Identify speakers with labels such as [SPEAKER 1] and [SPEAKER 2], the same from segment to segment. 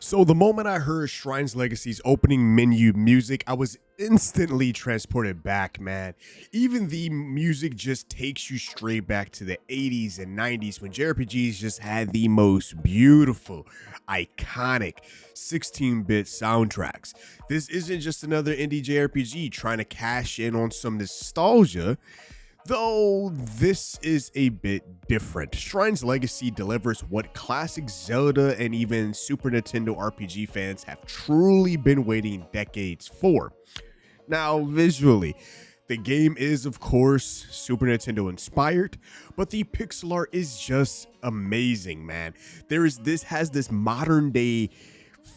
[SPEAKER 1] So the moment I heard Shrine's Legacy's opening menu music, I was instantly transported back, man. Even the music just takes you straight back to the 80s and 90s when JRPGs just had the most beautiful, iconic 16-bit soundtracks. This isn't just another indie JRPG trying to cash in on some nostalgia. Though this is a bit different. Shrine's Legacy delivers what classic Zelda and even Super Nintendo RPG fans have truly been waiting decades for. Now, visually, the game is of course Super Nintendo inspired, but the pixel art is just amazing, man. This has this modern day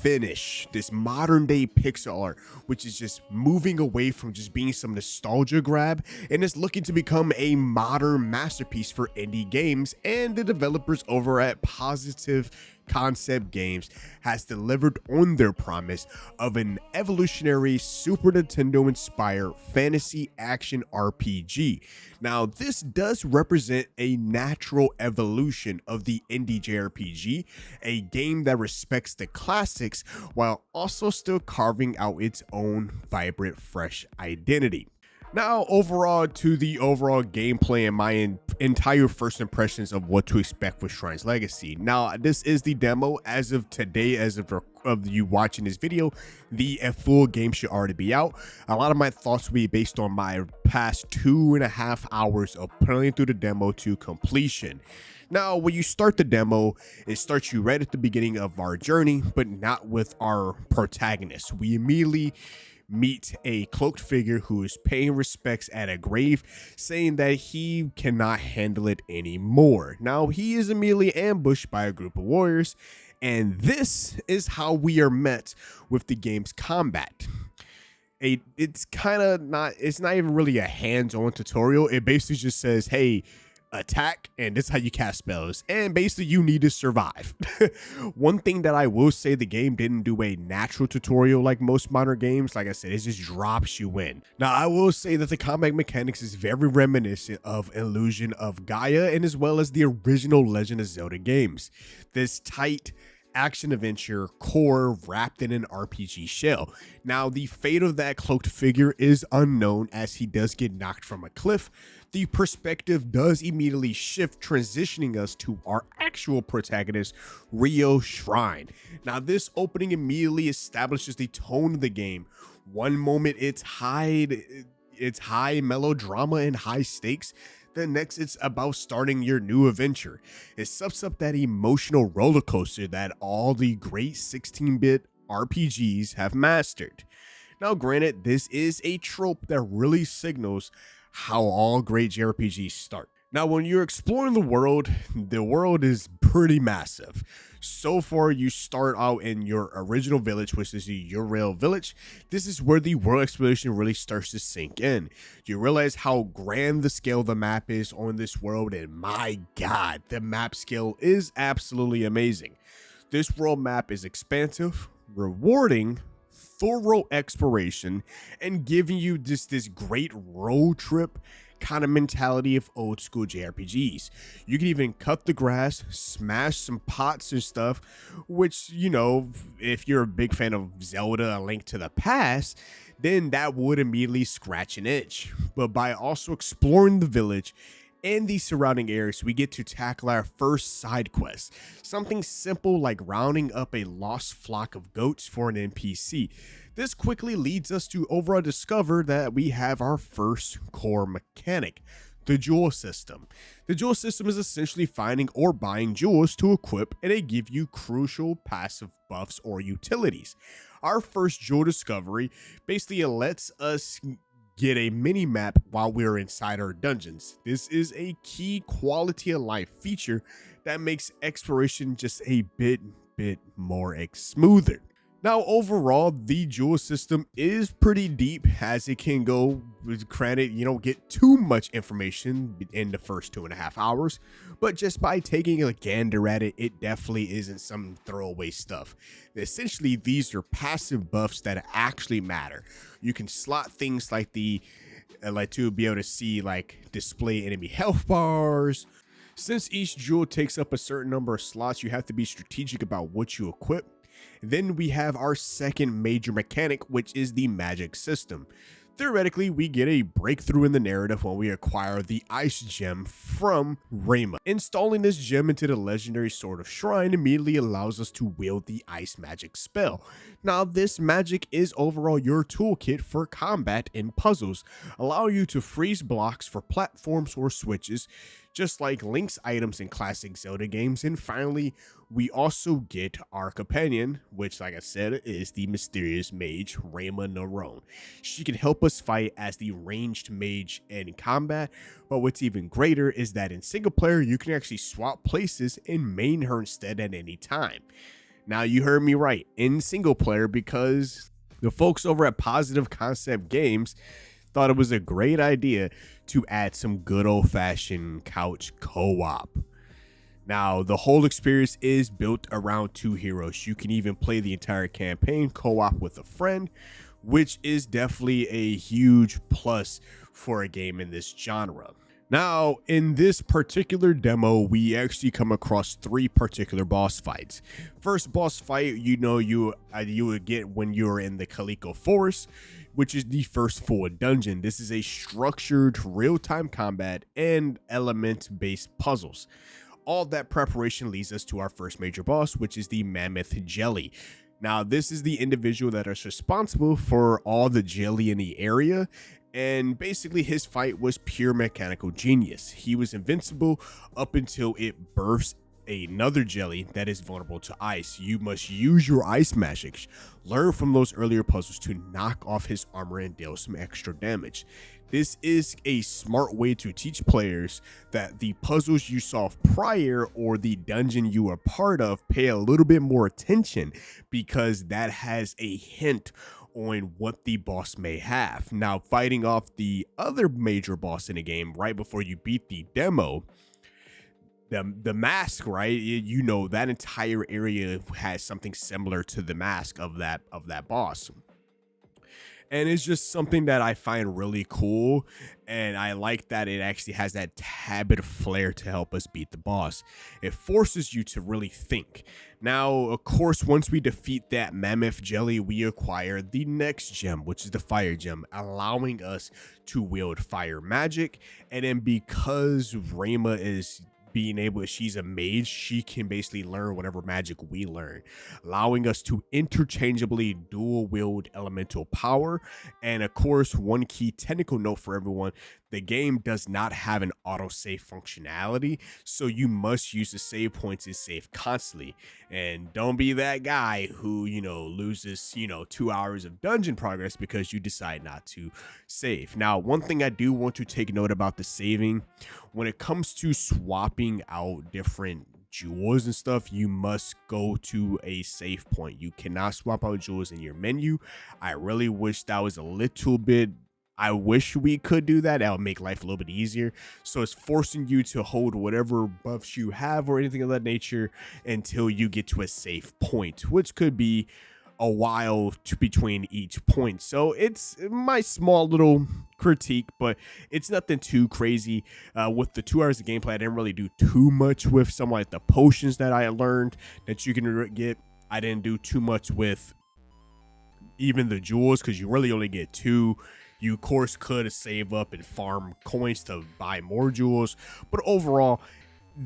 [SPEAKER 1] finish, this modern day pixel art, which is just moving away from just being some nostalgia grab and is looking to become a modern masterpiece for indie games. And the developers over at Positive Concept Games has delivered on their promise of an evolutionary Super Nintendo inspired fantasy action RPG. Now, this does represent a natural evolution of the indie JRPG, a game that respects the classics while also still carving out its own vibrant, fresh identity. Now, overall, to the overall gameplay and my entire first impressions of what to expect with Shrine's Legacy. Now, this is the demo as of today, as of you watching this video. The full game should already be out. A lot of my thoughts will be based on my past 2.5 hours of playing through the demo to completion. Now, when you start the demo, it starts you right at the beginning of our journey, but not with our protagonist. We immediately meet a cloaked figure who is paying respects at a grave, saying that he cannot handle it anymore. Now, he is immediately ambushed by a group of warriors, and this is how we are met with the game's combat. It's not even really a hands-on tutorial. It basically just says, hey, attack, and this is how you cast spells, and basically you need to survive. One thing that I will say, the game didn't do a natural tutorial like most modern games. Like I said, it just drops you in. Now, I will say that the combat mechanics is very reminiscent of Illusion of Gaia, and as well as the original Legend of Zelda games. This tight action adventure core wrapped in an RPG shell. Now, the fate of that cloaked figure is unknown, as he does get knocked from a cliff. The perspective does immediately shift, transitioning us to our actual protagonist, Rio Shrine. Now, this opening immediately establishes the tone of the game. One moment it's high melodrama and high stakes. The next, it's about starting your new adventure. It sets up that emotional roller coaster that all the great 16-bit RPGs have mastered. Now, granted, this is a trope that really signals how all great JRPGs start. Now, when you're exploring the world is pretty massive. So far, you start out in your original village, which is the Urail village. This is where the world exploration really starts to sink in. You realize how grand the scale of the map is on this world, and my god, the map scale is absolutely amazing. This world map is expansive, rewarding, thorough exploration, and giving you this great road trip kind of mentality of old school JRPGs. You can even cut the grass, smash some pots and stuff, which, you know, if you're a big fan of Zelda: A Link to the Past, then that would immediately scratch an itch. But by also exploring the village and the surrounding areas, we get to tackle our first side quest. Something simple like rounding up a lost flock of goats for an NPC. This quickly leads us to overall discover that we have our first core mechanic, the jewel system. The jewel system is essentially finding or buying jewels to equip, and they give you crucial passive buffs or utilities. Our first jewel discovery basically lets us get a mini map while we're inside our dungeons. This is a key quality of life feature that makes exploration just a bit more smoother. Now, overall, the jewel system is pretty deep, as it can go. Granted, you don't get too much information in the first 2.5 hours, but just by taking a gander at it, it definitely isn't some throwaway stuff. Essentially, these are passive buffs that actually matter. You can slot things like to be able to see display enemy health bars. Since each jewel takes up a certain number of slots, you have to be strategic about what you equip. Then we have our second major mechanic, which is the magic system. Theoretically, we get a breakthrough in the narrative when we acquire the Ice Gem from Rayma. Installing this gem into the legendary Sword of Shrine immediately allows us to wield the ice magic spell. Now, this magic is overall your toolkit for combat and puzzles, allowing you to freeze blocks for platforms or switches, just like Link's items in classic Zelda games. And finally, we also get our companion, which, like I said, is the mysterious mage Rayma Narone. She can help us fight as the ranged mage in combat, but what's even greater is that in single player, you can actually swap places and main her instead at any time. Now, you heard me right, in single player, because the folks over at Positive Concept Games thought it was a great idea to add some good old-fashioned couch co-op. Now, the whole experience is built around two heroes. You can even play the entire campaign co-op with a friend, which is definitely a huge plus for a game in this genre. Now, in this particular demo, we actually come across three particular boss fights. First boss fight, you would get when you're in the Calico Forest, which is the first full dungeon. This is a structured real-time combat and element-based puzzles. All that preparation leads us to our first major boss, which is the Mammoth Jelly. Now, this is the individual that is responsible for all the jelly in the area, and basically his fight was pure mechanical genius. He was invincible up until it bursts another jelly that is vulnerable to ice. You must use your ice magic, learn from those earlier puzzles to knock off his armor and deal some extra damage. This is a smart way to teach players that the puzzles you solved prior or the dungeon you are part of, pay a little bit more attention, because that has a hint on what the boss may have. Now, fighting off the other major boss in the game right before you beat the demo, the mask, right? That entire area has something similar to the mask of that boss. And it's just something that I find really cool, and I like that it actually has that tad bit of flair to help us beat the boss. It forces you to really think. Now, of course, once we defeat that Mammoth Jelly, we acquire the next gem, which is the Fire Gem, allowing us to wield fire magic. And then because Rayma is she's a mage, she can basically learn whatever magic we learn, allowing us to interchangeably dual wield elemental power. And of course, one key technical note for everyone, the game does not have an autosave functionality, so you must use the save points and save constantly. And don't be that guy who, loses, 2 hours of dungeon progress because you decide not to save. Now, one thing I do want to take note about the saving, when it comes to swapping out different jewels and stuff, you must go to a save point. You cannot swap out jewels in your menu. I really wish that was a little bit, I wish we could do that. That would make life a little bit easier. So it's forcing you to hold whatever buffs you have or anything of that nature until you get to a save point, which could be a while between each point. So it's my small little critique, but it's nothing too crazy. With the 2 hours of gameplay, I didn't really do too much with some like the potions that I learned that you can get. I didn't do too much with even the jewels, because you really only get 2. You, of course, could save up and farm coins to buy more jewels, but overall,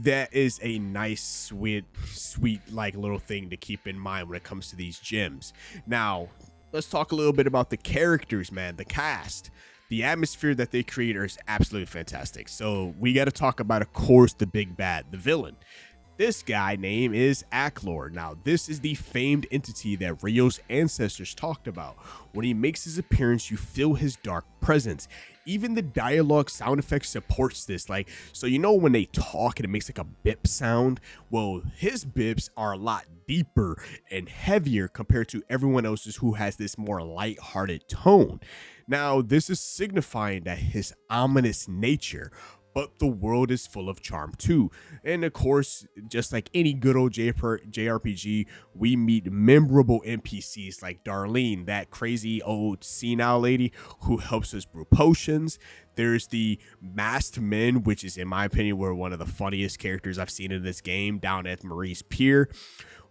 [SPEAKER 1] that is a nice, sweet, like little thing to keep in mind when it comes to these gems. Now, let's talk a little bit about the characters, man, the cast. The atmosphere that they create is absolutely fantastic. So we got to talk about, of course, the big bad, the villain. This guy name is Aklor. Now, this is the famed entity that Ryo's ancestors talked about. When he makes his appearance, you feel his dark presence. Even the dialogue sound effects supports this. So when they talk and it makes like a bip sound? Well, his bips are a lot deeper and heavier compared to everyone else's who has this more light-hearted tone. Now, this is signifying that his ominous nature, but the world is full of charm too. And of course, just like any good old JRPG, we meet memorable NPCs like Darlene, that crazy old senile lady who helps us brew potions. There's the masked men, which is, in my opinion, were one of the funniest characters I've seen in this game, down at Marie's Pier,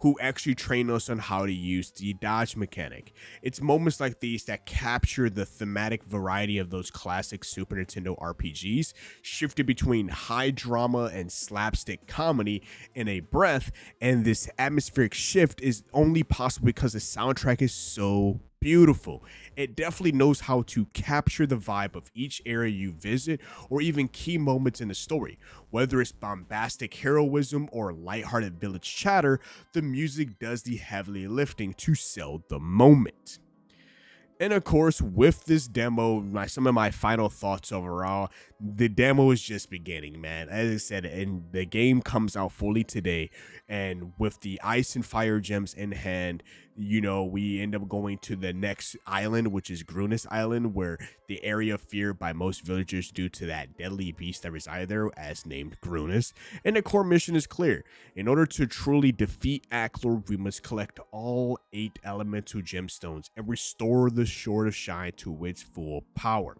[SPEAKER 1] who actually trained us on how to use the dodge mechanic. It's moments like these that capture the thematic variety of those classic Super Nintendo RPGs, shifted between high drama and slapstick comedy in a breath, and this atmospheric shift is only possible because the soundtrack is so beautiful. It definitely knows how to capture the vibe of each area you visit or even key moments in the story. Whether it's bombastic heroism or lighthearted village chatter, the music does the heavy lifting to sell the moment. And of course, with this demo, some of my final thoughts overall, the demo is just beginning, man. As I said, and the game comes out fully today, and with the ice and fire gems in hand, we end up going to the next island, which is Grunus Island, where the area feared by most villagers due to that deadly beast that resides there, as named Grunus. And the core mission is clear. In order to truly defeat Aklor, we must collect all 8 elemental gemstones and restore the Sword of Shine to its full power.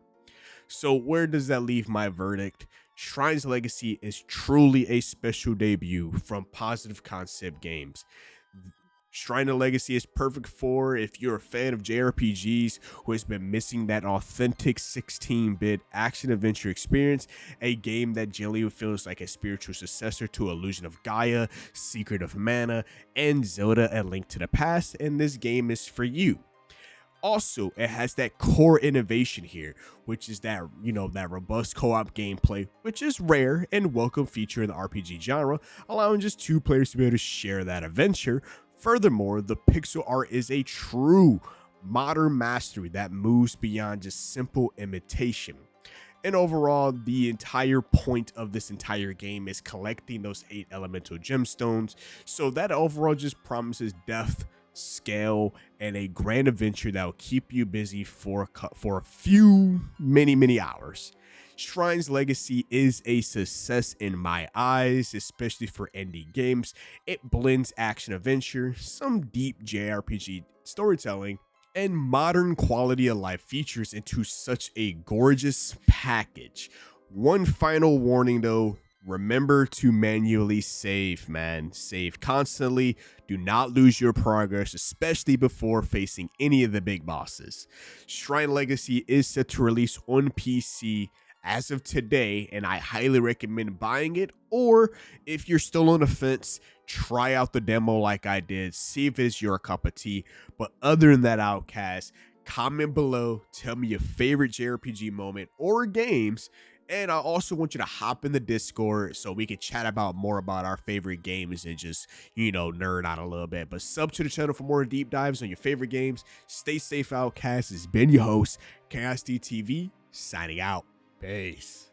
[SPEAKER 1] So where does that leave my verdict? Shrine's Legacy is truly a special debut from Positive Concept Games. Shrine of Legacy is perfect for if you're a fan of JRPGs who has been missing that authentic 16-bit action-adventure experience, a game that generally feels like a spiritual successor to Illusion of Gaia, Secret of Mana, and Zelda: A Link to the Past, and this game is for you. Also, it has that core innovation here, which is that, that robust co-op gameplay, which is rare and welcome feature in the RPG genre, allowing just 2 players to be able to share that adventure. Furthermore, the pixel art is a true modern mastery that moves beyond just simple imitation. And overall, the entire point of this entire game is collecting those 8 elemental gemstones, so that overall just promises depth, scale, and a grand adventure that will keep you busy for a few many hours. Shrine's Legacy is a success in my eyes, especially for indie games. It blends action adventure, some deep JRPG storytelling, and modern quality of life features into such a gorgeous package. One final warning though, remember to manually save, man. Save constantly. Do not lose your progress, especially before facing any of the big bosses. Shrine Legacy is set to release on PC as of today, and I highly recommend buying it, or if you're still on the fence, try out the demo like I did, see if it's your cup of tea. But other than that, Outcast, comment below, tell me your favorite JRPG moment or games, and I also want you to hop in the Discord so we can chat about more about our favorite games and just, nerd out a little bit. But sub to the channel for more deep dives on your favorite games. Stay safe, Outcast. It's been your host, KSD TV, signing out. Peace.